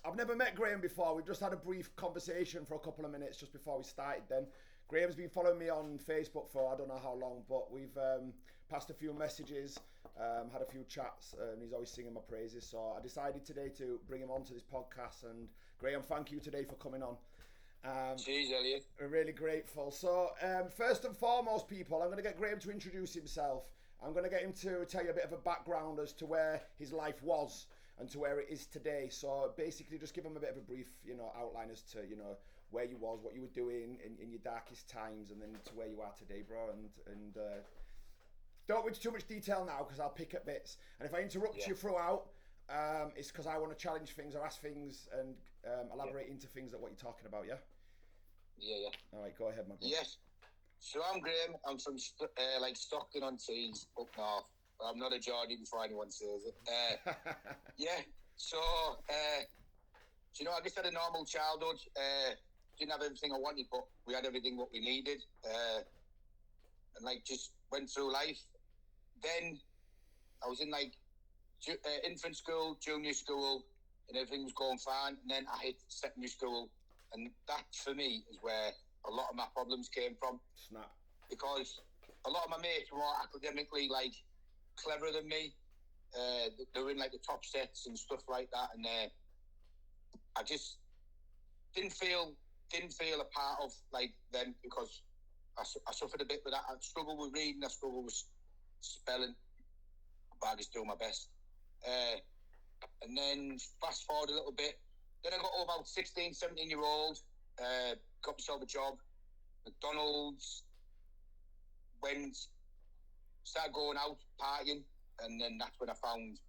I've never met Graeme before. We've just had a brief conversation for a couple of minutes just before we started then. Graeme's been following me on Facebook for I don't know how long, but we've passed a few messages, had a few chats, and he's always singing my praises. So I decided today to bring him onto this podcast. And Graeme, thank you today for coming on. Cheers, Elliot. We're really grateful. So first and foremost, people, I'm going to get Graeme to introduce himself. I'm going to get him to tell you a bit of a background as to where his life was and to where it is today. So basically just give him a bit of a brief, outline as to, where you was, what you were doing in your darkest times, and then to where you are today, bro. And don't go into too much detail now because I'll pick up bits. And if I interrupt you throughout, it's because I want to challenge things or ask things and elaborate into things that what you're talking about, yeah? Yeah. All right, go ahead, my bro. Yes. So I'm Graeme. I'm from Stockton-on-Tees, up north. I'm not a Geordie before anyone says it. Yeah. So, I just had a normal childhood. Didn't have everything I wanted, but we had everything what we needed. And just went through life. Then I was in infant school, junior school, and everything was going fine. And then I hit secondary school, and that for me is where a lot of my problems came from. Snap. Because a lot of my mates were more academically cleverer than me. They were in the top sets and stuff like that, and I just didn't feel a part of them because I suffered a bit with that. I struggled with reading, I struggled with spelling, but I just do my best. And then fast forward a little bit, then I got to about 16, 17-year-old, got myself a job, McDonald's, started going out, partying, and then that's when I found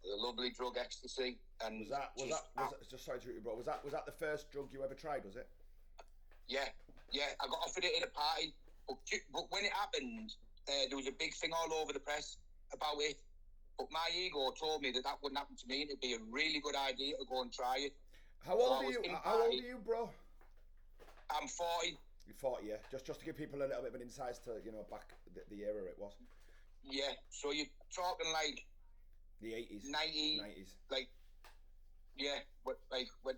the lovely drug ecstasy. And was that just sorry to interrupt you, bro? Was that the first drug you ever tried? Was it? Yeah. I got offered it at a party, but when it happened, there was a big thing all over the press about it. But my ego told me that wouldn't happen to me, and it'd be a really good idea to go and try it. How old are you? How old are you, bro? I'm 40. You're 40, yeah. Just to give people a little bit of an insight to back the era it was. Yeah. So you're talking the 80s, 90s,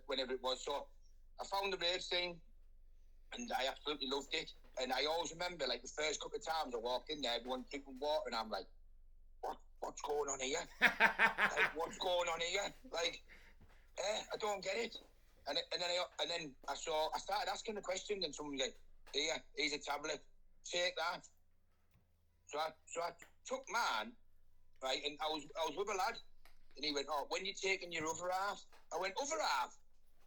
whenever it was. So I found the rave scene, and I absolutely loved it. And I always remember, the first couple of times I walked in there, everyone drinking water, and I'm like, what's going on here? What's going on here? I don't get it. And then I started asking the question, and someone was like, here, here's a tablet, take that. So I took mine, right, and I was with a lad, and he went, oh, when you taking your other half? I went, other half?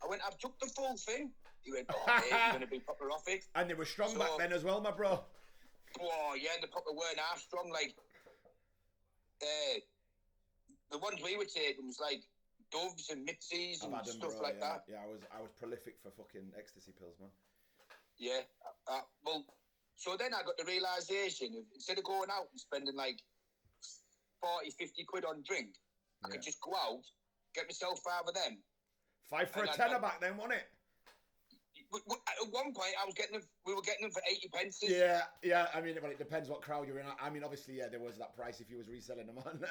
I went, I've took the full thing. He went, oh, you're going to be proper off it. And they were strong back then as well, my bro. Oh, yeah, they probably weren't half strong. The ones we were taking was Doves and Mitsies and stuff like that. Yeah, I was prolific for fucking ecstasy pills, man. Yeah. So then I got the realisation of, instead of going out and spending 40, 50 quid on drink, I could just go out, get myself 5 of them. 5 for a tenner back then, wasn't it? At one point, we were getting them for 80 pence. Yeah. I mean, it depends what crowd you're in. I mean, obviously, there was that price if you was reselling them on.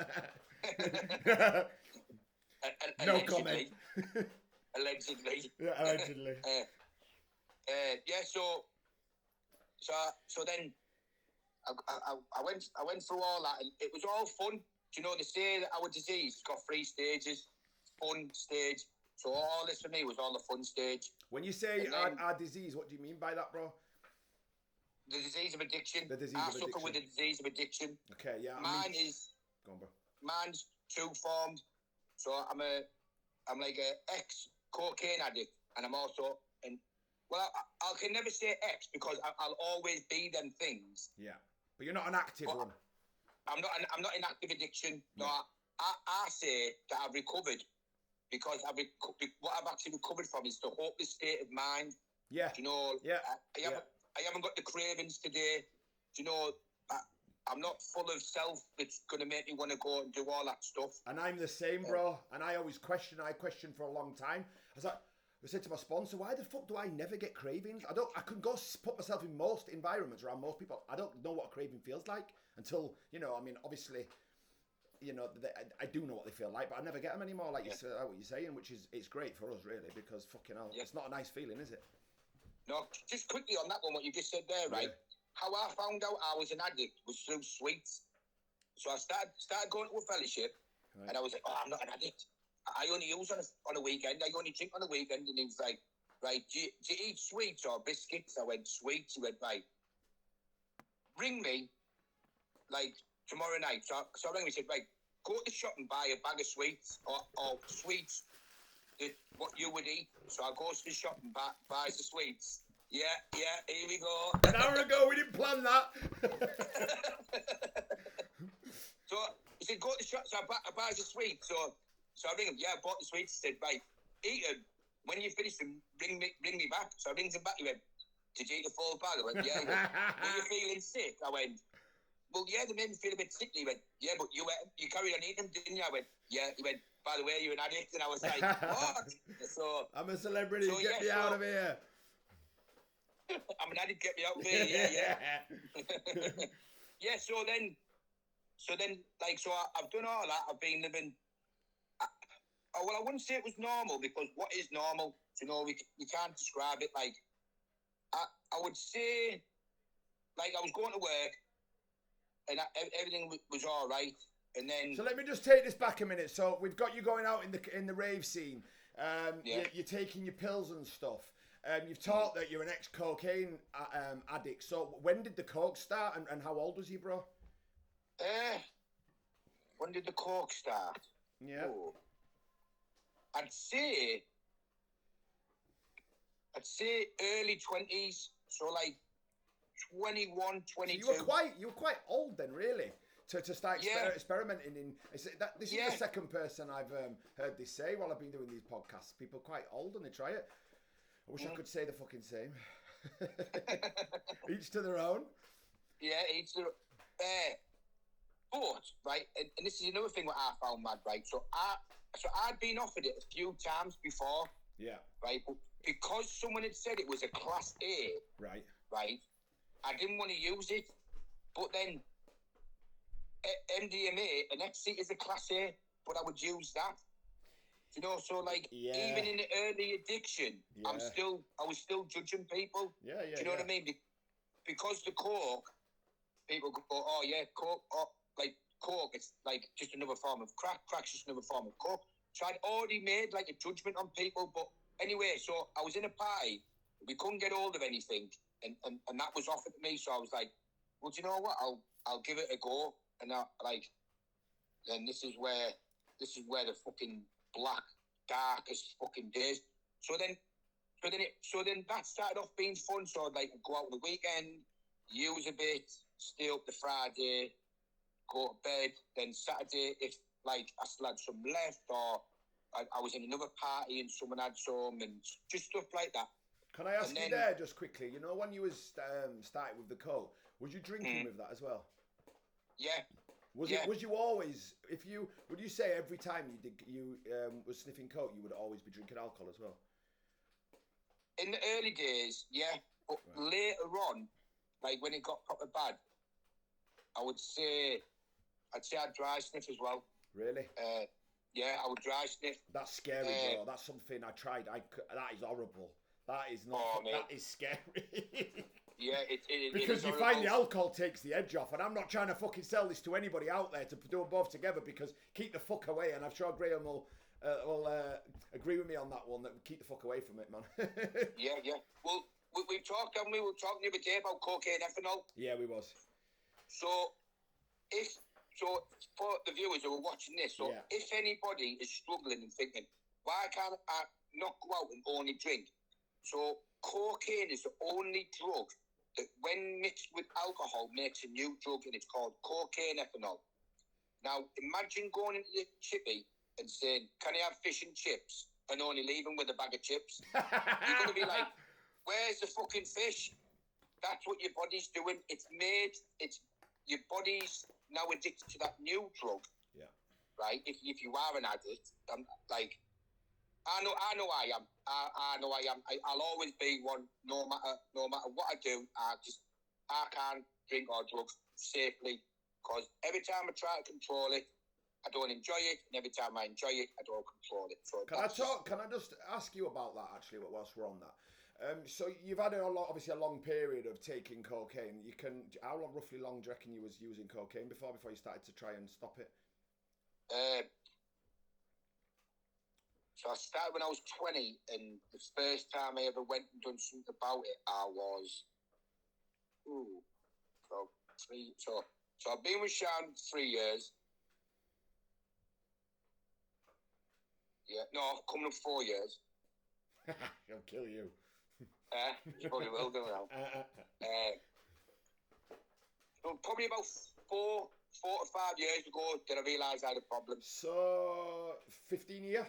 No comment. Allegedly. Yeah, allegedly. So then I went through all that, and it was all fun. Do you know, they say that our disease has got 3 stages. Fun stage. So all this for me was all the fun stage. When you say our disease, what do you mean by that, bro? The disease of addiction. I suffer with the disease of addiction. Okay, yeah. Go on, bro. Mine's 2 formed. So I'm like a ex-cocaine addict, and I'm also I can never say ex because I'll always be them things. Yeah, but you're not an active one. I'm not in active addiction. No, I say that I've recovered because what I've actually recovered from is the hopeless state of mind. Yeah. Do you know? Yeah. I haven't got the cravings today. Do you know? I'm not full of self that's going to make me want to go and do all that stuff. And I'm the same, bro. And I always question. I questioned for a long time. I said to my sponsor, why the fuck do I never get cravings? I can go put myself in most environments around most people. I don't know what a craving feels like until, obviously, you know, I do know what they feel like, but I never get them anymore. Like you said, like what you're saying, which is it's great for us really, because fucking hell, it's not a nice feeling, is it? No, just quickly on that one, what you just said there, right? How I found out I was an addict was through sweets. So I started going to a fellowship, and I was like, oh, I'm not an addict. I only use on a weekend. I only drink on a weekend. And he was like, right, do you eat sweets or biscuits? I went, sweets. He went, right, ring me, like, tomorrow night. So I rang him, he said, right, go to the shop and buy a bag of sweets or sweets, what you would eat. So I go to the shop and buys the sweets. Yeah, here we go. An hour ago, we didn't plan that. So he said, go to the shop. So I buy the sweets. So I ring him. Yeah, I bought the sweets. He said, right, eat them. When you finish them, bring me back. So I rings him back. He went, did you eat the full bag? I went, yeah. He went, were you feeling sick? I went, well, yeah, they made me feel a bit sick. He went, yeah, but you carried on eating them, didn't you? I went, yeah. He went, by the way, you're an addict. And I was like, what? So I'm a celebrity. Get me out of here. I'm an addict. Get me out of here. Yeah. Yeah. So then, like, so I've done all that. I've been living. Well, I wouldn't say it was normal, because what is normal? You know, you can't describe it. Like, I would say, like, I was going to work, and everything was all right. And then, so let me just take this back a minute. So we've got you going out in the rave scene. You're taking your pills and stuff. You've taught that you're an ex-cocaine addict. So when did the coke start, and how old was you, bro? When did the coke start? Yeah. Oh. I'd say early 20s. So like 21, 22. So you were quite old then, really, to start experimenting in. This is the second person I've heard this say while I've been doing these podcasts. People are quite old and they try it. I wish I could say the fucking same. Each to their own. Yeah, each to their own. But, right, and this is another thing what I found mad, right? So I'd been offered it a few times before. Yeah. Right, but because someone had said it was a class A. Right. Right, I didn't want to use it. But then MDMA and ecstasy is a class A, but I would use that. You know, so like even in the early addiction, I was still judging people. Yeah. Do you know what I mean? Because the coke, people go, oh yeah, coke, like coke, it's like just another form of crack. Crack's just another form of coke. So I'd already made like a judgment on people. But anyway, so I was in a party, we couldn't get hold of anything, and that was offered to me. So I was like, well, do you know what? I'll give it a go. And then this is where the fucking black, darkest fucking days. So then that started off being fun. So I'd like go out on the weekend, use a bit, stay up the Friday, go to bed. Then Saturday, if like I still had some left, or I was in another party and someone had some, and just stuff like that. Can I ask you there just quickly? You know, when you was starting with the coke, was you drinking with that as well? Yeah. Was you always, would you say every time you was sniffing coke, you would always be drinking alcohol as well? In the early days, yeah, but later on, like when it got proper bad, I'd say I'd dry sniff as well. Really? Yeah, I would dry sniff. That's scary, bro. That's something I tried. That is horrible. That is not. That is scary. Yeah, it because you find the alcohol takes the edge off, and I'm not trying to fucking sell this to anybody out there to do them both together, because keep the fuck away, and I'm sure Graeme will agree with me on that one, that keep the fuck away from it, man. Yeah. Well, we've talked, haven't we? We were talking the other day about cocaine ethanol. Yeah, we was. So for the viewers who are watching this, if anybody is struggling and thinking, why can't I not go out and only drink? So cocaine is the only drug that when mixed with alcohol makes a new drug, and it's called cocaine ethanol. Now, imagine going into the chippy and saying, can I have fish and chips? And only leaving with a bag of chips. You're going to be like, where's the fucking fish? That's what your body's doing. Your body's now addicted to that new drug. Yeah. Right? If you are an addict, I know I am. I know I am. I'll always be one, no matter what I do. I can't drink or drugs safely, because every time I try to control it, I don't enjoy it, and every time I enjoy it, I don't control it. So Can I just ask you about that actually? Whilst we're on that, so you've had obviously a long period of taking cocaine. How long, roughly long, do you reckon you was using cocaine before you started to try and stop it? So I started when I was 20, and the first time I ever went and done something about it, I was So I've been with Sean 3 years. Yeah, no, coming up 4 years. He'll kill you. He probably will do now. So probably about 4 to 5 years ago did I realise I had a problem. So 15 year?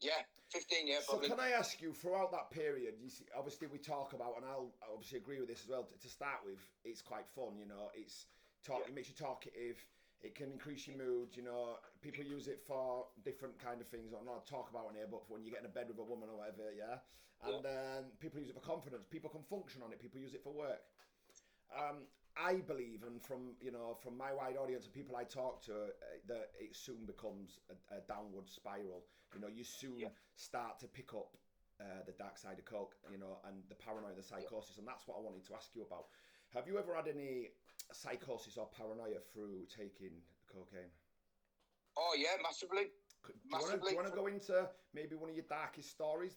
Yeah, 15 years. So can I ask you, throughout that period, you see, obviously we talk about, and I'll obviously agree with this as well. To start with, it's quite fun, you know. It makes you talkative. It can increase your mood, you know. People use it for different kind of things. I'm not talk about it here, but when you get in a bed with a woman or whatever, yeah. And people use it for confidence. People can function on it. People use it for work. I believe, and from my wide audience of people I talk to, that it soon becomes a downward spiral. You know, you soon start to pick up the dark side of coke, you know, and the paranoia, the psychosis, and that's what I wanted to ask you about. Have you ever had any psychosis or paranoia through taking cocaine? Oh yeah, massively. Do you want to go into maybe one of your darkest stories,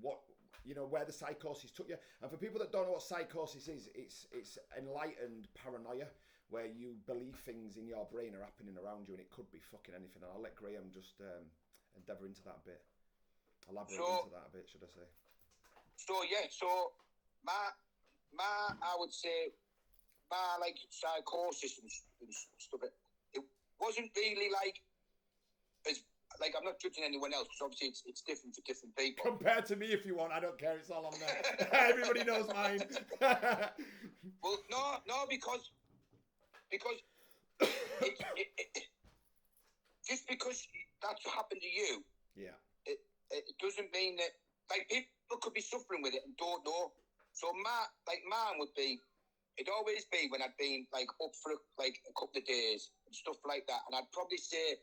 where the psychosis took you? And for people that don't know what psychosis is, it's enlightened paranoia, where you believe things in your brain are happening around you, and it could be fucking anything. And I'll let Graeme just endeavour into that a bit. Elaborate into that a bit, should I say? So my I would say my like psychosis and stuff. It wasn't really like as like, I'm not judging anyone else because obviously it's different for different people. Compared to me, if you want, I don't care. It's all on there. Everybody knows mine. Well, no, because just because that's what happened to you, it doesn't mean that like people could be suffering with it and don't know. So mine would be, it'd always be when I'd been like up for like a couple of days and stuff like that, and I'd probably say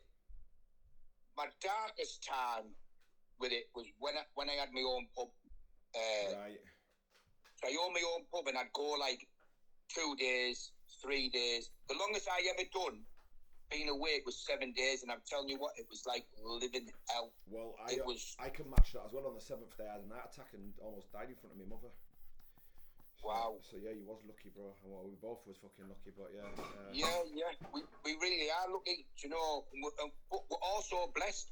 my darkest time with it was when I had my own pub. Right. So I owned my own pub, and I'd go like 2 days, 3 days. The longest I ever done being awake was 7 days, and I'm telling you what, it was like living hell. Well, I can match that as well. On the 7th day, I had a night attack and almost died in front of my mother. Wow. So yeah, you was lucky, bro. Well, we both was fucking lucky, but yeah. Yeah. We really are lucky, you know. But we're also blessed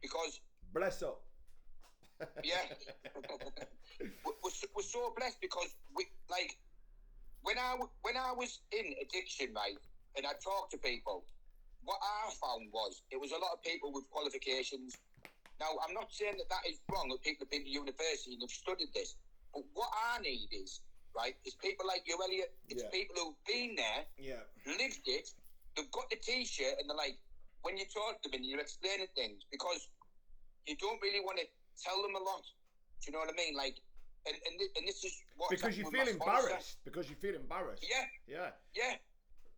because. Bless up. Yeah. we're so blessed because we like when I was in addiction, right, and I talked to people. What I found was it was a lot of people with qualifications. Now, I'm not saying that is wrong. That people have been to university and have studied this, but what I need is. Right, it's people like you, Elliot. It's people who've been there, lived it. They've got the T-shirt, and they're like, when you talk to them and you're explaining things, because you don't really want to tell them a lot. Do you know what I mean? Like, and this is what because you feel embarrassed. Because you feel embarrassed. Yeah.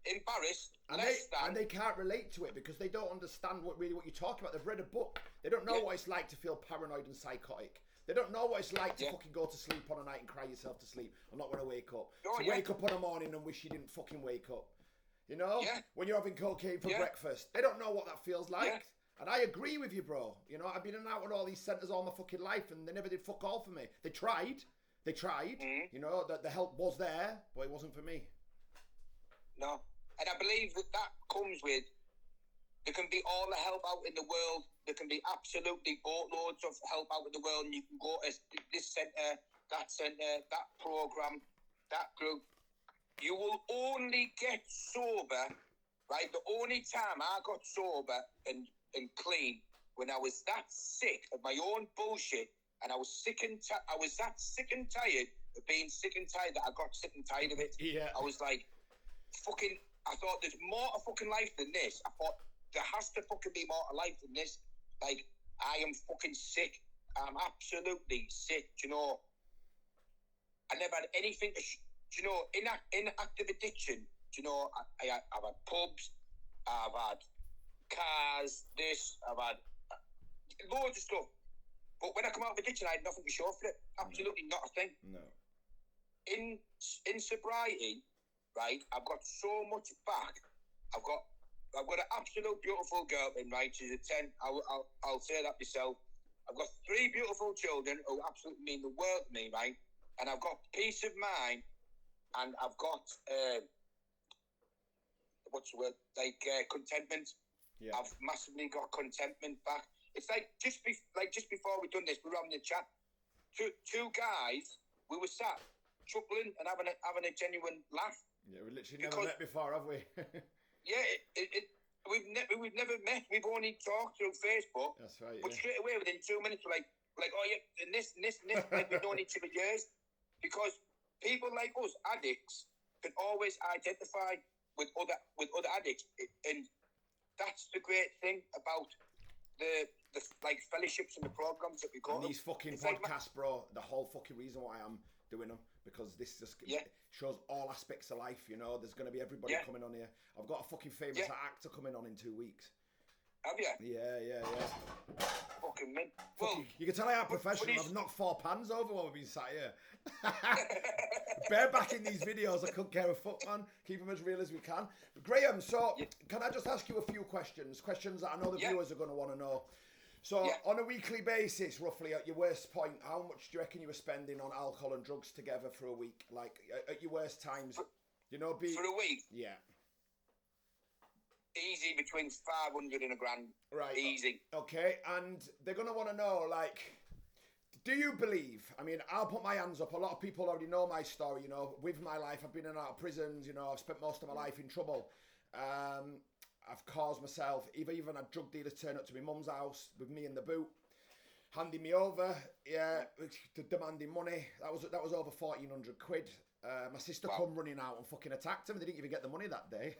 Embarrassed. And they can't relate to it because they don't understand what you're talking about. They've read a book. They don't know what it's like to feel paranoid and psychotic. They don't know what it's like to fucking go to sleep on a night and cry yourself to sleep. I'm not going to wake up. Wake up on a morning and wish you didn't fucking wake up. You know? Yeah. When you're having cocaine for breakfast. They don't know what that feels like. Yeah. And I agree with you, bro. You know, I've been in and out with all these centres all my fucking life and they never did fuck all for me. They tried. Mm-hmm. You know, the help was there, but it wasn't for me. No. And I believe that comes with, there can be all the help out in the world. There can be absolutely boatloads of help out in the world, and you can go to this centre, that programme, that group. You will only get sober, right? The only time I got sober and clean when I was that sick of my own bullshit, and I was I was that sick and tired of being sick and tired that I got sick and tired of it. Yeah. I was like, fucking. I thought there's more to fucking life than this. I thought there has to fucking be more to life than this. Like, I am fucking sick. I'm absolutely sick, you know. I never had anything to, you know, in active addiction, you know, I've had pubs, I've had cars, this, I've had loads of stuff. But when I come out of addiction, I had nothing to show for it. Absolutely not a thing. No. In sobriety, right, I've got so much back. I've got an absolute beautiful girl in, right? She's a 10. I'll say that myself. I've got 3 beautiful children who absolutely mean the world to me, right? And I've got peace of mind, and I've got what's the word? Contentment. Yeah. I've massively got contentment back. It's like just before we done this, we were having a chat. Two guys, we were sat chuckling and having a genuine laugh. Yeah, we literally never met before, have we? Yeah, we've never met. We've only talked through Facebook. That's right. But straight away, within 2 minutes, we're like, oh yeah, and this, like we've known each other years. Because people like us, addicts, can always identify with other addicts, and that's the great thing about the like fellowships and the programs that we go and to. these fucking It's podcasts, bro, the whole fucking reason why I'm doing them, because this just shows all aspects of life, you know. There's going to be everybody coming on here. I've got a fucking famous actor coming on in 2 weeks. Have you? Yeah. Fucking mint. Well, you can tell I am professional. I've knocked 4 pans over while we've been sat here. Bareback in these videos, I couldn't care a fuck, man. Keep them as real as we can. But Graeme, so can I just ask you a few questions? Questions that I know the viewers are going to want to know. So on a weekly basis, roughly at your worst point, how much do you reckon you were spending on alcohol and drugs together for a week? Like at your worst times, you know, for a week? Yeah. Easy between 500 and £1,000. Right. Easy. Okay, and they're going to want to know, like, do you believe, I mean, I'll put my hands up, a lot of people already know my story, you know, with my life, I've been in and out of prisons, you know, I've spent most of my life in trouble. I've caused myself, even had drug dealers turn up to my mum's house with me in the boot, handing me over, demanding money. That was over 1,400 quid. My sister come running out and fucking attacked him. They didn't even get the money that day.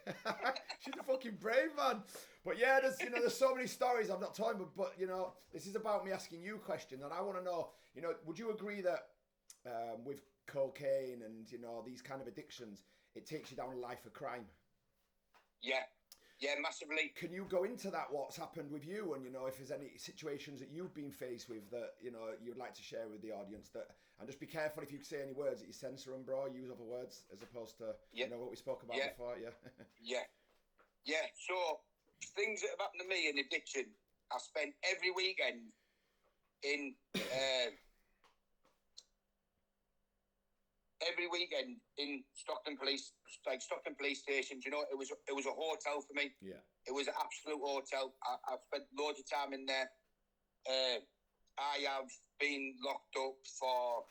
She's a fucking brave man. But yeah, there's so many stories I've not told you, but you know, this is about me asking you questions, and I want to know, you know, would you agree that with cocaine and, you know, these kind of addictions, it takes you down a life of crime? Yeah, massively. Can you go into that, what's happened with you, and, you know, if there's any situations that you've been faced with that, you know, you'd like to share with the audience, that, and just be careful if you say any words that you censor them, bro, use other words as opposed to, you know, what we spoke about before, Yeah, so things that have happened to me in addiction, I spent every weekend in, Stockton Police Station. You know, it was a hotel for me. Yeah. It was an absolute hotel. I've spent loads of time in there. I have been locked up for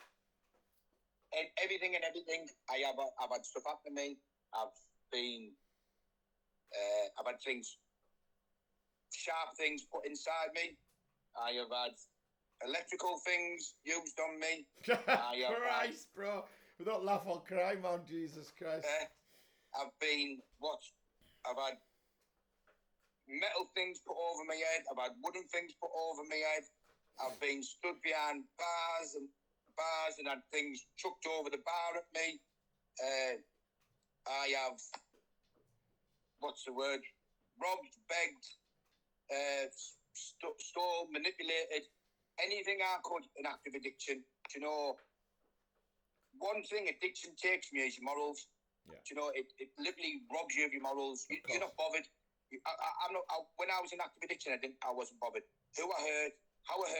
everything and everything. I've had stuff happen to me. I've had things, sharp things put inside me. I have had electrical things used on me. Christ, bro. We don't laugh on crime, man. Jesus Christ. I've had metal things put over my head. I've had wooden things put over my head. I've been stood behind bars and had things chucked over the bar at me. I have, robbed, begged, stole, manipulated, anything I could in active addiction. Do you know, one thing addiction takes from you is your morals. Yeah. Do you know, it literally robs you of your morals. You're not bothered. I'm not. When I was in active addiction, I wasn't bothered. Who I hurt, how I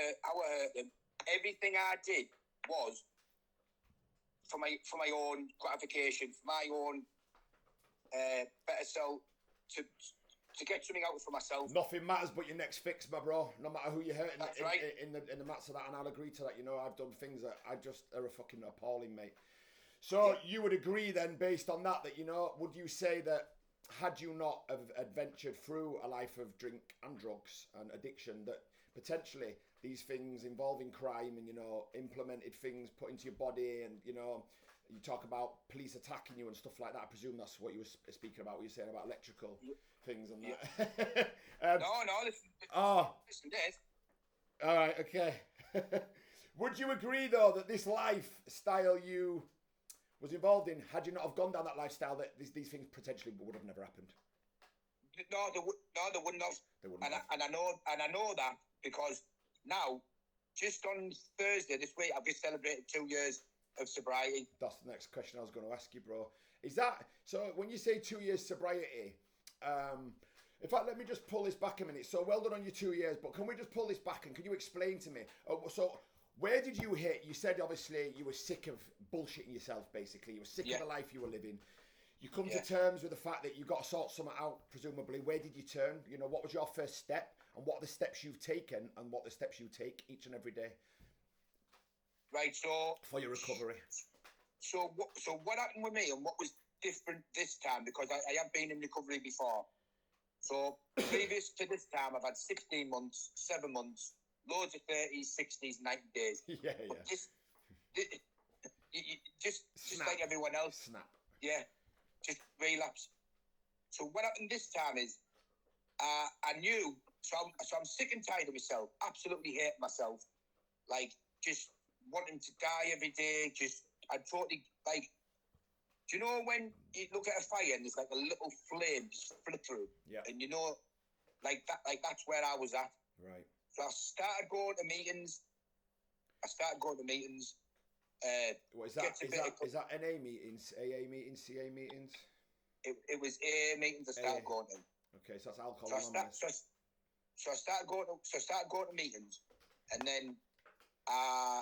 hurt them. Everything I did was for my own gratification, for my own better self, to get something out for myself. Nothing matters but your next fix, my bro. No matter who you're hurting. That's right. In the mats of that, and I'll agree to that. You know, I've done things that I just are fucking appalling, mate. So you would agree then, based on that, you know, would you say that had you not have adventured through a life of drink and drugs and addiction, that potentially these things involving crime and, you know, implemented things put into your body, and, you know, you talk about police attacking you and stuff like that. I presume that's what you were speaking about. What you were saying about electrical things and that. Listen, Des. All right, okay. Would you agree though that this lifestyle you was involved in, had you not have gone down that lifestyle, that these things potentially would have never happened? No, they wouldn't have. They wouldn't have. And I know that because now, just on Thursday this week, I've just celebrated 2 years of sobriety. That's the next question I was going to ask you, bro. Is that so? When you say 2 years sobriety, in fact, let me just pull this back a minute. So well done on your 2 years, but can we just pull this back and can you explain to me? So where did you hit? You said obviously you were sick of bullshitting yourself. Basically, you were sick of the life you were living. You come to terms with the fact that you got to sort something out, presumably. Where did you turn? You know, what was your first step, and what are the steps you've taken, and what the steps you take each and every day? Right. So for your recovery. So what happened with me, and what was different this time? Because I have been in recovery before. So previous to this time, I've had 16 months, 7 months, loads of 30s, 60s, 90 days. Yeah. But just like everyone else. Snap. Yeah. Just relapse. So what happened this time is, I knew. So I'm sick and tired of myself. Absolutely hate myself. Like just wanting to die every day. I totally like. Do you know when you look at a fire and there's like a little flame just flit through? Yeah. And you know, like that. Like that's where I was at. Right. So I started going to meetings. What is that? Is that NA meetings, AA meetings, CA meetings? It was AA meetings I started going to. Okay, so that's alcohol. So I started going to meetings, and then I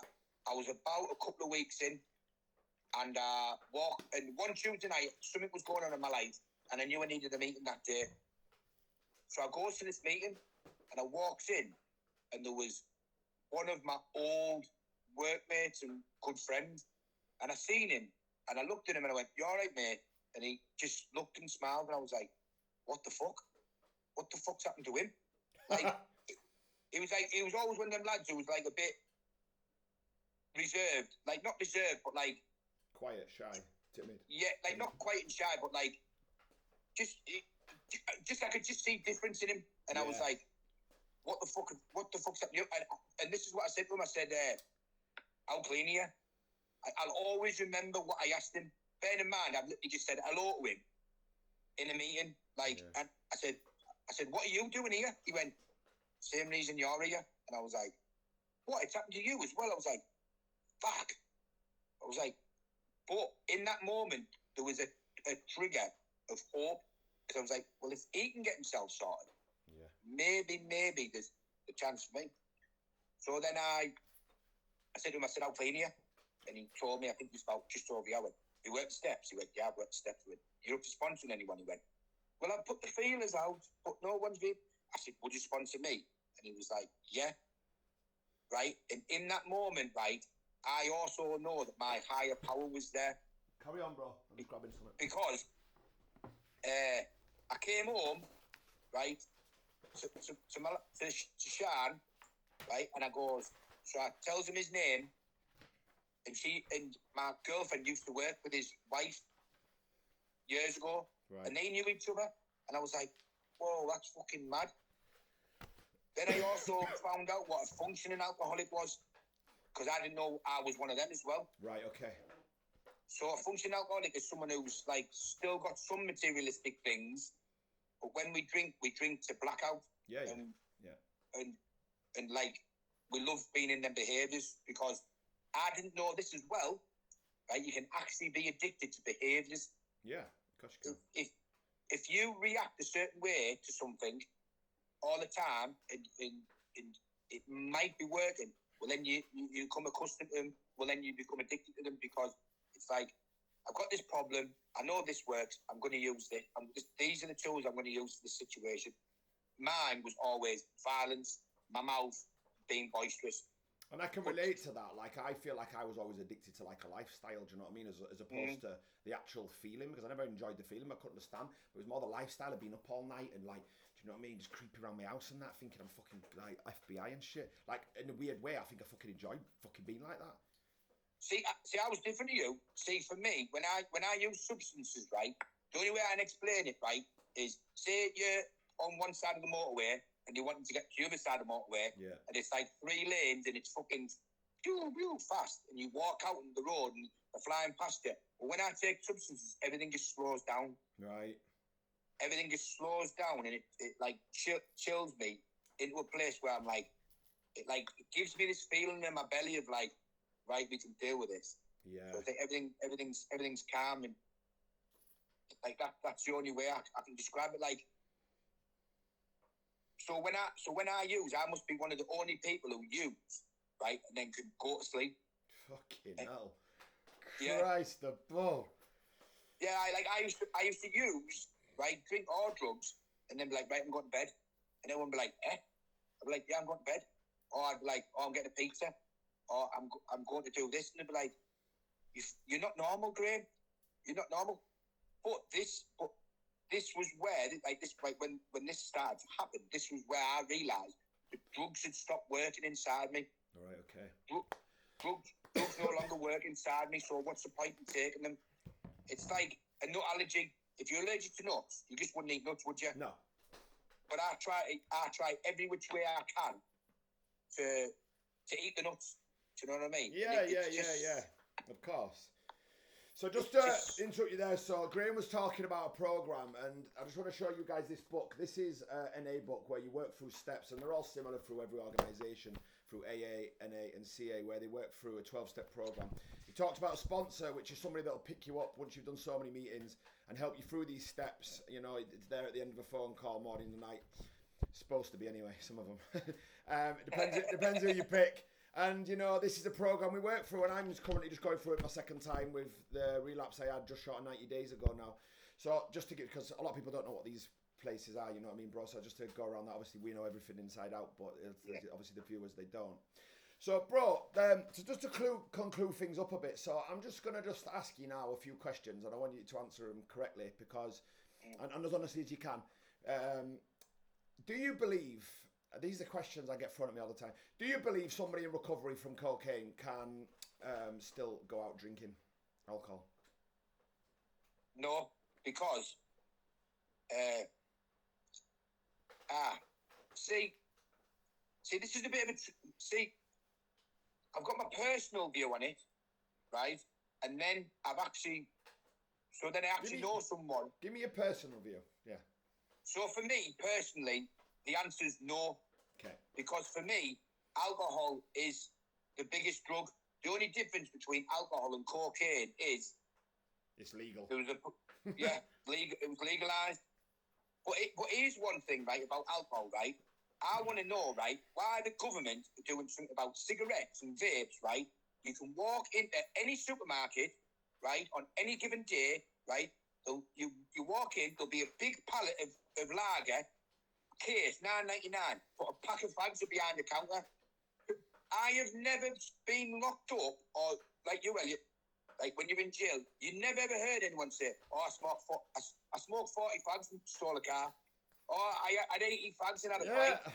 was about a couple of weeks in, and and one Tuesday night something was going on in my life, and I knew I needed a meeting that day. So I goes to this meeting, and I walks in, and there was one of my old workmates and good friends, and I seen him, and I looked at him and I went, "You all right, mate?" And he just looked and smiled, and I was like, "What the fuck? What the fuck's happened to him?" Like he was always one of them lads who was like a bit reserved, like not reserved, but like quiet, shy, timid. Yeah, like not quite shy, but like just I could just see difference in him, and I was like, what the fuck's happening? And this is what I said to him. I said, "How clean are you?" I'll always remember what I asked him. Bear in mind, I've literally just said hello to him in a meeting. And I said, "What are you doing here?" He went, "Same reason you're here." And I was like, "What? It's happened to you as well?" I was like, "Fuck." I was like, but in that moment, there was a trigger of hope. Because I was like, well, if he can get himself sorted, maybe there's a chance for me. So then I said to him, "How clean are you?" And he told me, I think it was about just over the hour. "You work steps?" He went, "Yeah, I've worked steps." He went, "You're up to sponsoring anyone?" He went, "Well, I've put the feelers out, but no one's been." I said, "Would you sponsor me?" And he was like, "Yeah." Right? And in that moment, right, I also know that my higher power was there. Carry on, bro. I'm just grabbing something. Because I came home, right, to Sean, right, and I goes, so I tells him his name, and my girlfriend used to work with his wife years ago, and they knew each other, and I was like, whoa, that's fucking mad. Then I also found out what a functioning alcoholic was, because I didn't know I was one of them as well. Right, okay. So a functioning alcoholic is someone who's like still got some materialistic things, but when we drink to blackout. And like we love being in them behaviours, because I didn't know this as well. Right, you can actually be addicted to behaviours. Yeah, gosh, you can. If you react a certain way to something all the time, and it might be working, well then you become accustomed to them. Well then you become addicted to them, because it's like, I've got this problem. I know this works. I'm going to use it. These are the tools I'm going to use for this situation. Mine was always violence, my mouth, being boisterous. And I can relate to that. Like, I feel like I was always addicted to like a lifestyle. Do you know what I mean? As opposed to the actual feeling, because I never enjoyed the feeling. I couldn't understand. It was more the lifestyle of being up all night and like, do you know what I mean? Just creeping around my house and that, thinking I'm fucking like FBI and shit. Like, in a weird way, I think I fucking enjoyed fucking being like that. See, I was different to you. See, for me, when I use substances, right, the only way I can explain it, right, is say you're on one side of the motorway and you're wanting to get to the other side of the motorway, and it's like 3 lanes and it's fucking fast, and you walk out on the road and they're flying past you. But when I take substances, everything just slows down. Right. everything just slows down, and it like chills me into a place where I'm like, it gives me this feeling in my belly of like, right, we can deal with this. Yeah. So I think everything's calm, and like that's the only way I can describe it. Like, so when I use, I must be one of the only people who use, right, and then can go to sleep. Fucking hell. Yeah. Christ above. Yeah, I used to use, right, drink all drugs, and then be like, right, I'm going to bed, and everyone would be like, eh? I'd be like, yeah, I'm going to bed, or I'd be like, oh, I'm getting a pizza, or I'm going to do this, and they'd be like, you're not normal, Graeme. You're not normal. But this was where, when this started to happen, this was where I realised the drugs had stopped working inside me. All right, okay. Drugs no longer work inside me, so what's the point in taking them? It's like a nut allergy. If you're allergic to nuts, you just wouldn't eat nuts, would you? No. But I try every which way I can to eat the nuts. Do you know what I mean? Yeah. Of course. So just to interrupt you there, so Graeme was talking about a program, and I just want to show you guys this book. This is an A book where you work through steps, and they're all similar through every organisation, through AA, NA, and CA, where they work through a 12-step program. He talked about a sponsor, which is somebody that'll pick you up once you've done so many meetings and help you through these steps. You know, it's there at the end of a phone call, morning and night. Supposed to be anyway, some of them. It depends who you pick. And, you know, this is a program we work through, and I'm currently just going through it my second time with the relapse I had just short of 90 days ago now. So just to get, because a lot of people don't know what these places are, you know what I mean, bro? So just to go around that, obviously we know everything inside out, but obviously the viewers, they don't. So, bro, so just to conclude things up a bit, so I'm just going to just ask you now a few questions, and I want you to answer them correctly, because, and as honestly as you can, do you believe... These are questions I get thrown at me all the time. Do you believe somebody in recovery from cocaine can still go out drinking alcohol? No, because see, this is a bit of a I've got my personal view on it, right? And then I actually know someone. Give me your personal view. Yeah. So for me personally, the answer is no. Okay. Because for me, alcohol is the biggest drug. The only difference between alcohol and cocaine is it's legal. It was legalized. But here's one thing, right, about alcohol, right? I want to know, right, why the government are doing something about cigarettes and vapes, right? You can walk into any supermarket, right, on any given day, right? You walk in, there'll be a big pallet of lager, case, $9.99, put a pack of fags up behind the counter. I have never been locked up, or like you, Elliot, like when you're in jail, you never ever heard anyone say, oh, I smoked 40 fags and stole a car. Oh, I had 80 fags and had a fight.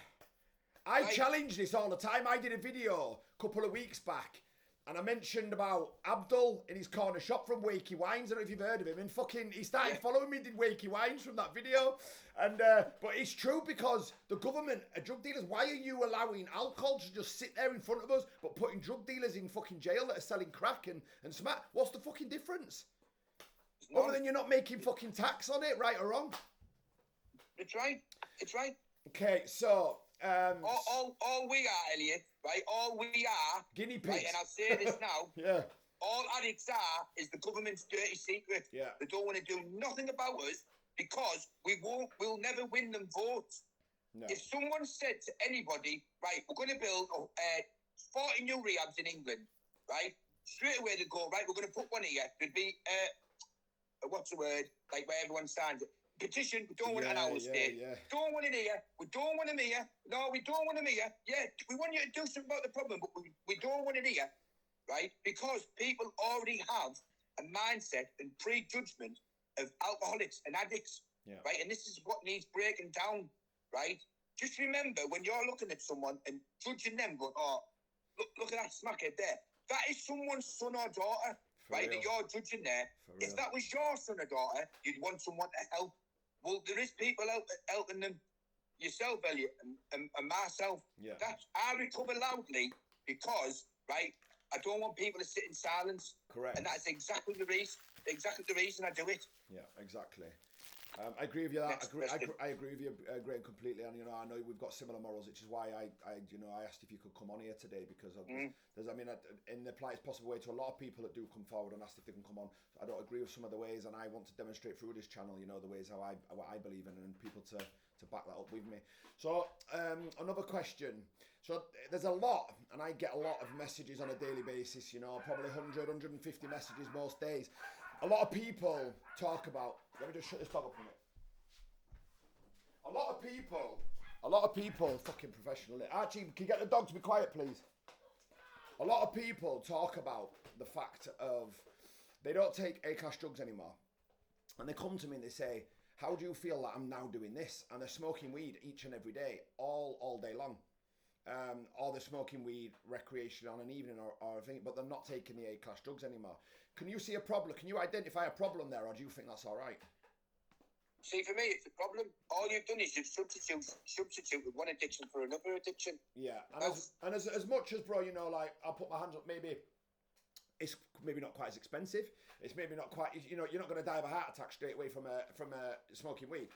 I challenge this all the time. I did a video a couple of weeks back, and I mentioned about Abdul in his corner shop from Wakey Wines. I don't know if you've heard of him. And fucking, he started following me, did Wakey Wines from that video. And but it's true, because the government, drug dealers, why are you allowing alcohol to just sit there in front of us, but putting drug dealers in fucking jail that are selling crack and smack? What's the fucking difference? Other than you're not making fucking tax on it, right or wrong? It's right. Okay, so... all we are, Elliot, right? All we are... Guinea pigs. Right, and I'll say this now. Yeah. All addicts are is the government's dirty secret. Yeah. They don't want to do nothing about us because we'll never win them votes. No. If someone said to anybody, right, we're going to build 40 new rehabs in England, right? Straight away they go, right, we're going to put one here. There'd be, what's the word? Like where everyone signs it. Petition, we don't want it on our state. Yeah. Don't want it here. We don't want them here. No, we don't want them here. Yeah, we want you to do something about the problem, but we don't want it here, right? Because people already have a mindset and prejudgment of alcoholics and addicts, right? And this is what needs breaking down, right? Just remember, when you're looking at someone and judging them, going, oh, look at that smackhead there. That is someone's son or daughter, right, that you're judging there. If that was your son or daughter, you'd want someone to help. Well, there is people out helping them, yourself, Elliot, and myself. Yeah. I recover loudly because, right, I don't want people to sit in silence. Correct. And that's exactly the reason I do it. Yeah, exactly. I agree with you. That Next question. I agree with you, Graeme, completely. And I know we've got similar morals, which is why I asked if you could come on here today because there's, in the politest possible way to a lot of people that do come forward and ask if they can come on. I don't agree with some of the ways, and I want to demonstrate through this channel, the ways what I believe in, and people to back that up with me. So another question. So there's a lot, and I get a lot of messages on a daily basis. Probably 100, 150 messages most days. A lot of people talk about. Let me just shut this dog up a minute. A lot of people, fucking professionally. Archie, can you get the dog to be quiet, please? A lot of people talk about the fact of they don't take A-class drugs anymore. And they come to me and they say, how do you feel that I'm now doing this? And they're smoking weed each and every day, all day long. Or they're smoking weed recreation on an evening or a thing, but they're not taking the A-class drugs anymore. Can you see a problem? Can you identify a problem there, or do you think that's all right? See, for me, it's a problem. All you've done is you've substituted one addiction for another addiction. Yeah, and as much as, bro, I'll put my hands up, maybe it's maybe not quite as expensive. It's maybe not quite, you're not going to die of a heart attack straight away from smoking weed,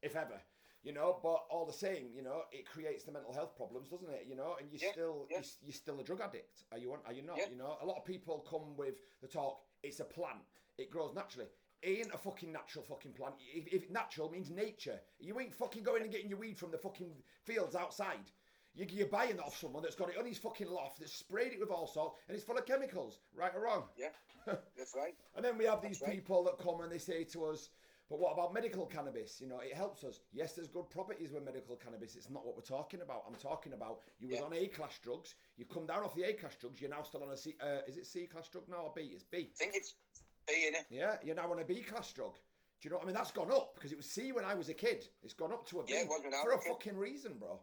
if ever. But all the same, it creates the mental health problems, doesn't it? And you're still a drug addict. Are you not? Yeah. A lot of people come with the talk, it's a plant, it grows naturally. It ain't a fucking natural fucking plant. If natural means nature, you ain't fucking going and getting your weed from the fucking fields outside. You're buying that off someone that's got it on his fucking loft, that's sprayed it with all sorts, and it's full of chemicals, right or wrong? Yeah, that's right. And then we have these people that come and they say to us, but what about medical cannabis? It helps us. Yes, there's good properties with medical cannabis. It's not what we're talking about. I'm talking about you was on A-class drugs. You come down off the A-class drugs. You're now still on a C. Is it C-class drug now or B? It's B. I think it's B, innit? Yeah, you're now on a B-class drug. Do you know what I mean? That's gone up because it was C when I was a kid. It's gone up to a B for a fucking reason, bro.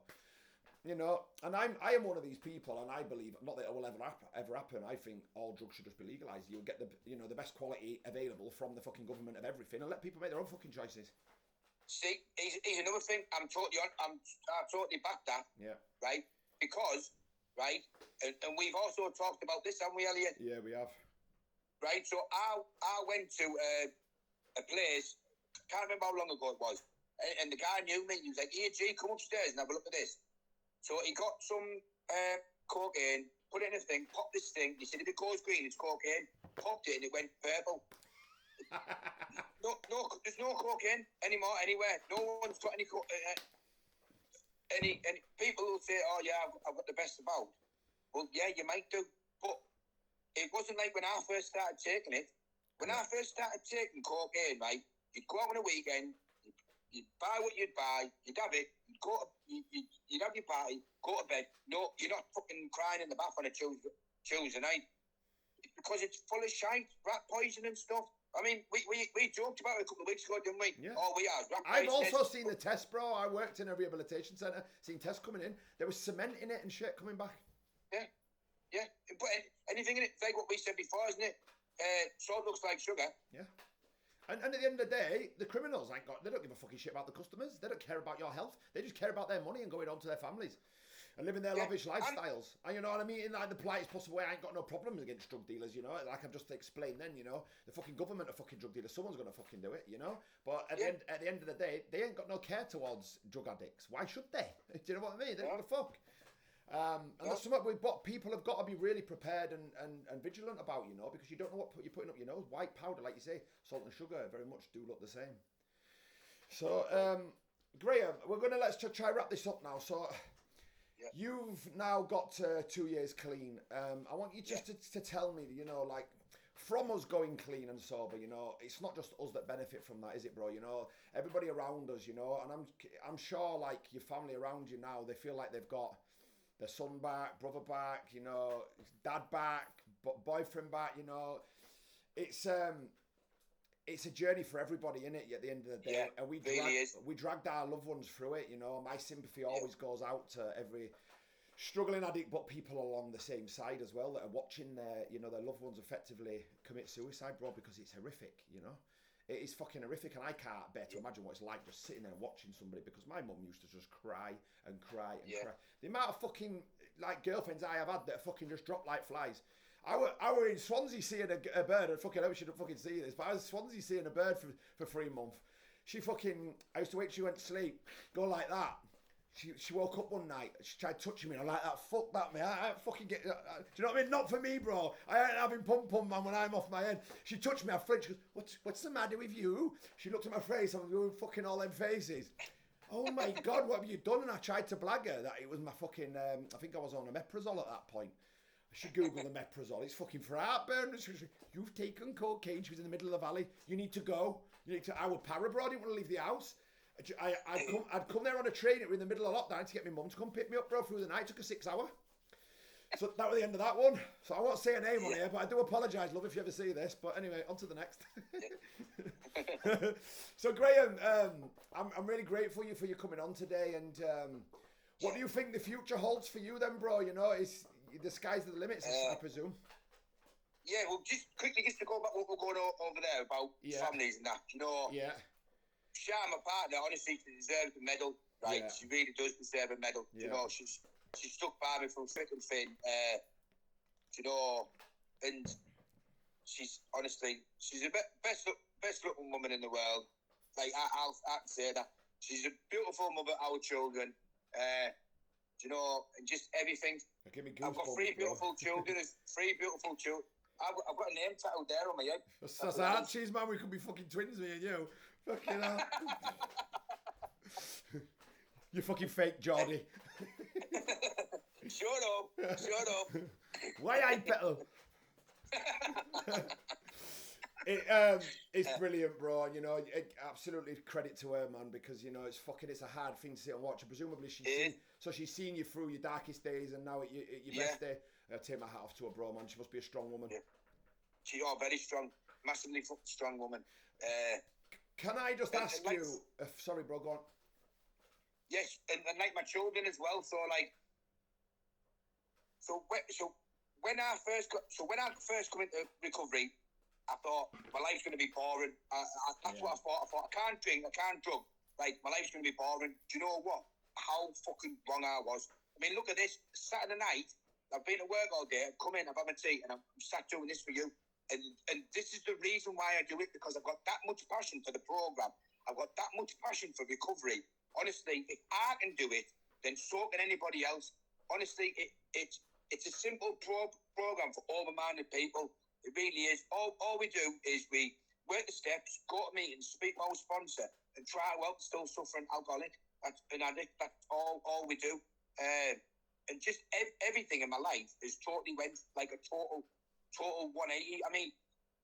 And I am one of these people, and I believe not that it will ever happen. I think all drugs should just be legalised. You'll get the best quality available from the fucking government of everything, and let people make their own fucking choices. See, here's another thing. I totally back that. Yeah. Right, because and we've also talked about this, haven't we, Elliot? Yeah, we have. Right, so I went to a place. Can't remember how long ago it was, and the guy knew me. He was like, "Hey, G, come upstairs and have a look at this." So he got some cocaine, put it in a thing, popped this thing. He said, if it goes green, it's cocaine. Popped it and it went purple. No, there's no cocaine anymore anywhere. No one's got any any people will say, oh yeah, I've got the best about. Well, yeah, you might do, but it wasn't like when I first started taking it. When I first started taking cocaine, right, you'd go out on a weekend, you'd buy what you'd buy, you'd have it, you'd have your party, go to bed. No, you're not fucking crying in the bath on a Tuesday night. Because it's full of shite, rat poison and stuff. I mean, we joked about it a couple of weeks ago, didn't we? Yeah. Oh, we are. I've also seen the test, bro. I worked in a rehabilitation centre, seen tests coming in. There was cement in it and shit coming back. Yeah. But anything in it, like what we said before, isn't it? Salt looks like sugar. Yeah. And at the end of the day, the criminals they don't give a fucking shit about the customers. They don't care about your health. They just care about their money and going on to their families and living their lavish lifestyles. And you know what I mean? In like the politest possible way, I ain't got no problems against drug dealers, like I've just explained then, the fucking government are fucking drug dealers. Someone's gonna fucking do it, But at the end of the day, they ain't got no care towards drug addicts. Why should they? Do you know what I mean? They don't give a fuck. And that's something what people have got to be really prepared and vigilant about, because you don't know what you're putting up your nose. White powder, like you say, salt and sugar very much do look the same. So, Graeme, let's try wrap this up now. So, you've now got 2 years clean. I want you just to tell me, from us going clean and sober, it's not just us that benefit from that, is it, bro? Everybody around us, and I'm sure, like, your family around you now, they feel like they've got their son back, brother back, dad back, boyfriend back, It's a journey for everybody, innit, at the end of the day. And we dragged our loved ones through it, My sympathy always goes out to every struggling addict, but people along the same side as well that are watching their loved ones effectively commit suicide, bro, because it's horrific, It is fucking horrific, and I can't bear to imagine what it's like just sitting there watching somebody, because my mum used to just cry and cry and cry. The amount of fucking, like, girlfriends I have had that fucking just drop like flies. I were in Swansea seeing a bird, and fucking, I hope you shouldn't fucking see this, but I was in Swansea seeing a bird for 3 months. She fucking, I used to wait till she went to sleep, go like that. She woke up one night, she tried touching me, and I'm like that, fuck that, man. I ain't fucking get, do you know what I mean? Not for me, bro. I ain't having pum-pum, man, when I'm off my head. She touched me, I flinched, she goes, what's the matter with you? She looked at my face, I was doing fucking all them faces. Oh my God, what have you done? And I tried to blag her that it was my fucking, I think I was on omeprazole at that point. She googled omeprazole, it's fucking for heartburn. You've taken cocaine, she was in the middle of the valley, you need to go. I was para, bro, I didn't want to leave the house. I'd come there on a train, it was in the middle of lockdown, to get my mum to come pick me up, bro, through the night. It took a 6 hour. So that was the end of that one. So I won't say a name on here, but I do apologise, love, if you ever see this. But anyway, on to the next. So Graeme, I'm really grateful for you coming on today. And what do you think the future holds for you then, bro? You know, it's the sky's the limit, I presume. Yeah, well, just quickly, just to go back what we're going over there about families and that, you know. Yeah. Sha, my partner, honestly, she deserves a medal, right? Yeah. She really does deserve a medal. Yeah. You know, she stuck by me through thick and thin, you know, and she's a best looking woman in the world. Like, I'll say that. She's a beautiful mother, our children, you know, and just everything. I've got three beautiful children. I've got a name tattooed there on my head. That's a hard cheese, man. We could be fucking twins, me and you. Fucking hell. You fucking fake Geordie. Shut up. Why I petal? It's brilliant, bro. You know, absolutely credit to her, man, because, you know, it's a hard thing to sit and watch. And presumably she's seen you through your darkest days, and now at your best day. I take my hat off to her, bro, man. She must be a strong woman. Yeah. She's very strong, massively strong woman. Can I just ask you? Sorry, bro, go on. Yes, and like my children as well. So when I first come into recovery, I thought my life's going to be boring. That's what I thought. I thought I can't drink, I can't drug. Like, my life's going to be boring. Do you know what? How fucking wrong I was. I mean, look at this. Saturday night, I've been at work all day. I've come in, I've had my tea, and I'm sat doing this for you. And this is the reason why I do it, because I've got that much passion for the program. I've got that much passion for recovery. Honestly, if I can do it, then so can anybody else. Honestly, it's a simple program for open-minded people. It really is. All we do is we work the steps, go to meetings, speak to our sponsor, and try to help the still suffering alcoholic. That's an addict. That's all we do. And just everything in my life has totally went like a total 180. I mean,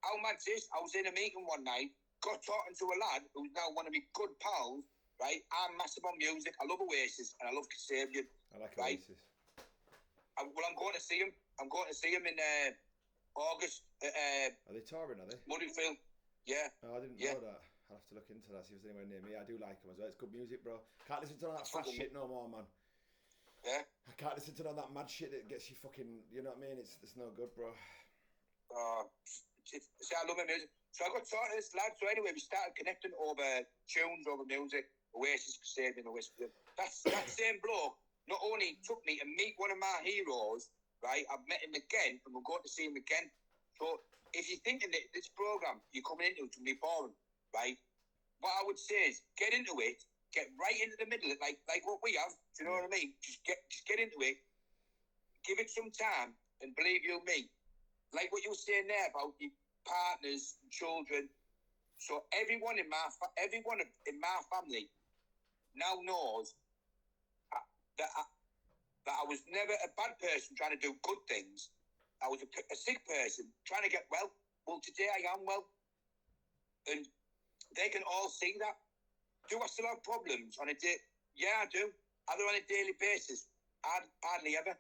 how mad's this? I was in a meeting one night, got talking to a lad who's now one of my good pals, right? I'm massive on music. I love Oasis and I love Kasabian. I like Oasis. I'm going to see him. I'm going to see him in August. Are they touring, are they? Muddyfield. Yeah. Oh, I didn't know that. I'll have to look into that, see if there's anywhere near me. I do like them as well. It's good music, bro. Can't listen to all that fast shit no more, man. Yeah? I can't listen to all that mad shit that gets you fucking, you know what I mean? It's no good, bro. See, I love my music. So I got talking to this lad. So anyway, we started connecting over tunes, over music. Oasis, Kasabian, Oasis. That same bloke not only took me to meet one of my heroes, right? I've met him again, and we're going to see him again. So if you're thinking that this program you're coming into to be boring, right? What I would say is get into it, get right into the middle, like what we have. Do you know what I mean? Just get into it, give it some time, and believe you me, like what you were saying there about your partners, children. So everyone in my family now knows that I was never a bad person trying to do good things. I was a sick person trying to get well. Well, today I am well. And they can all see that. Do I still have problems on a day? Yeah, I do. Are they on a daily basis? Hardly ever.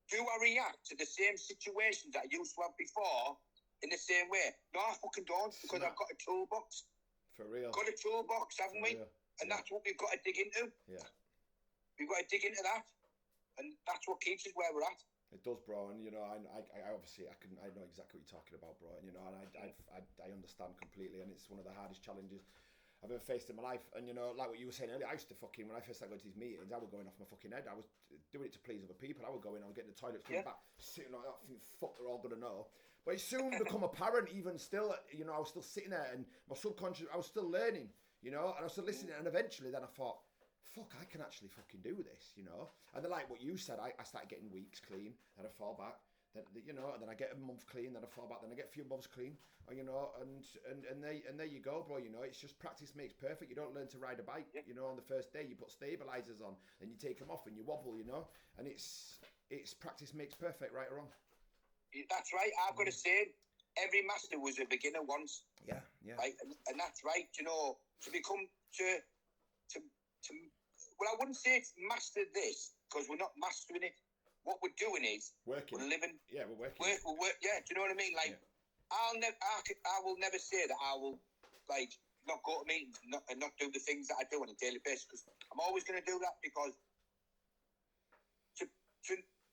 Do I react to the same situations that I used to have before in the same way? No, I fucking don't, because I've got a toolbox. For real. Got a toolbox, haven't we? And that's what we've got to dig into. Yeah. We've got to dig into that. And that's what keeps us where we're at. It does, bro, and you know, I obviously I know exactly what you're talking about, bro, and you know, and I understand completely, and it's one of the hardest challenges I've ever faced in my life. And you know, like what you were saying earlier, I used to fucking, when I first started going to these meetings, I was going off my fucking head. I was doing it to please other people. I would go in, I would get in the toilet, coming back, sitting like that, thinking, fuck, they're all gonna know. But it soon become apparent, even still, you know, I was still sitting there, and my subconscious, I was still learning. you know. And I started listening, and eventually then I thought, fuck, I can actually fucking do this, you know. And then like what you said, I started getting weeks clean, then I fall back, then you know, and then I get a month clean, then I fall back, then I get a few months clean, you know, and there you go, bro. You know, it's just practice makes perfect. You don't learn to ride a bike, you know, on the first day. You put stabilizers on, and you take them off, and you wobble, you know, and it's practice makes perfect, right or wrong. That's right. I've got to say, every master was a beginner once. Yeah. Right, and that's right. You know, to become to well, I wouldn't say it's master this, because we're not mastering it. What we're doing is working. We're living. Yeah, we're working. Work. Yeah, do you know what I mean? Like, yeah. I will never say that I will, like, not go to meetings and not do the things that I do on a daily basis, because I'm always going to do that, because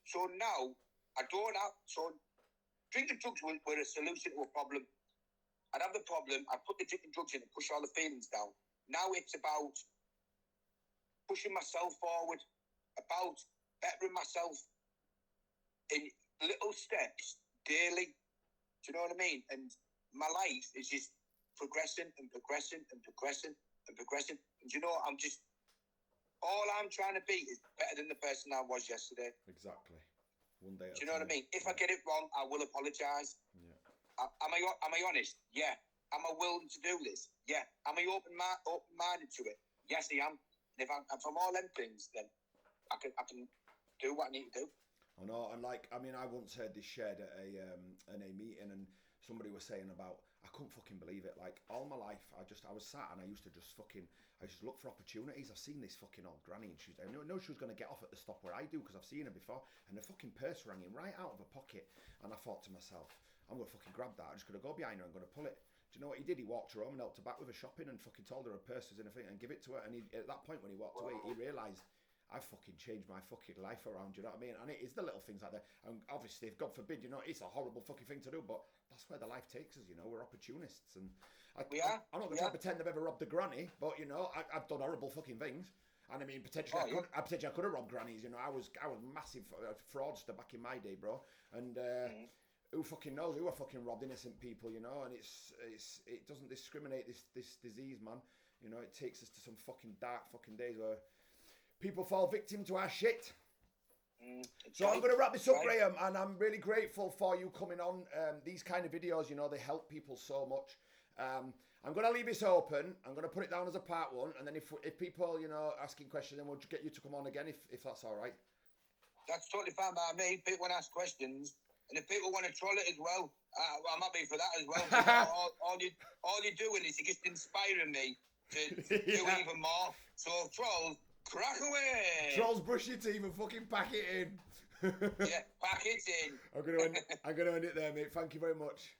so now I don't have, so drinking drugs were a solution to a problem. I'd have the problem, I'd put the drinking drugs in and push all the feelings down. Now it's about pushing myself forward, about bettering myself in little steps daily. Do you know what I mean? And my life is just progressing and progressing and progressing and progressing. And you know, all I'm trying to be is better than the person I was yesterday. Exactly. One day. Do you know what I mean? If I get it wrong, I will apologise. Yeah. Am I honest? Yeah. Am I willing to do this? Yeah. Am I open-minded to it? Yes, I am. And if I'm all them things, then I can do what I need to do. I know, and like, I mean, I once heard this shared at a meeting, and somebody was saying about, I couldn't fucking believe it. Like, all my life, I was sat and I used to look for opportunities. I've seen this fucking old granny, and I know she was going to get off at the stop where I do, because I've seen her before, and the fucking purse rang in right out of her pocket, and I thought to myself, I'm going to fucking grab that. I'm just going to go behind her and going to pull it. Do you know what he did? He walked her home and helped her back with her shopping, and fucking told her purse was in her thing and give it to her. And at that point when he walked away, he realised, I fucking changed my fucking life around, you know what I mean? And it is the little things like that. And obviously, if God forbid, you know, it's a horrible fucking thing to do, but that's where the life takes us, you know. We're opportunists. And I'm not going to try to pretend I've ever robbed a granny, but, you know, I've ddone horrible fucking things. And I mean, potentially I could have robbed grannies, you know. I was massive fraudster back in my day, bro. And who fucking knows? Who are fucking robbed innocent people, you know? And it doesn't discriminate, this disease, man. You know, it takes us to some fucking dark fucking days where people fall victim to our shit. So I'm going to wrap this up, Graeme, and I'm really grateful for you coming on. These kind of videos, you know, they help people so much. I'm going to leave this open. I'm going to put it down as a part one, and then if people, you know, asking questions, then we'll get you to come on again if that's all right. That's totally fine by me. People want to ask questions, and if people want to troll it as well, I'm happy for that as well. all you're doing is you're just inspiring me to do even more. So trolls, crack away. Trolls, brush your teeth and fucking pack it in. Yeah, pack it in. I'm gonna end it there, mate. Thank you very much.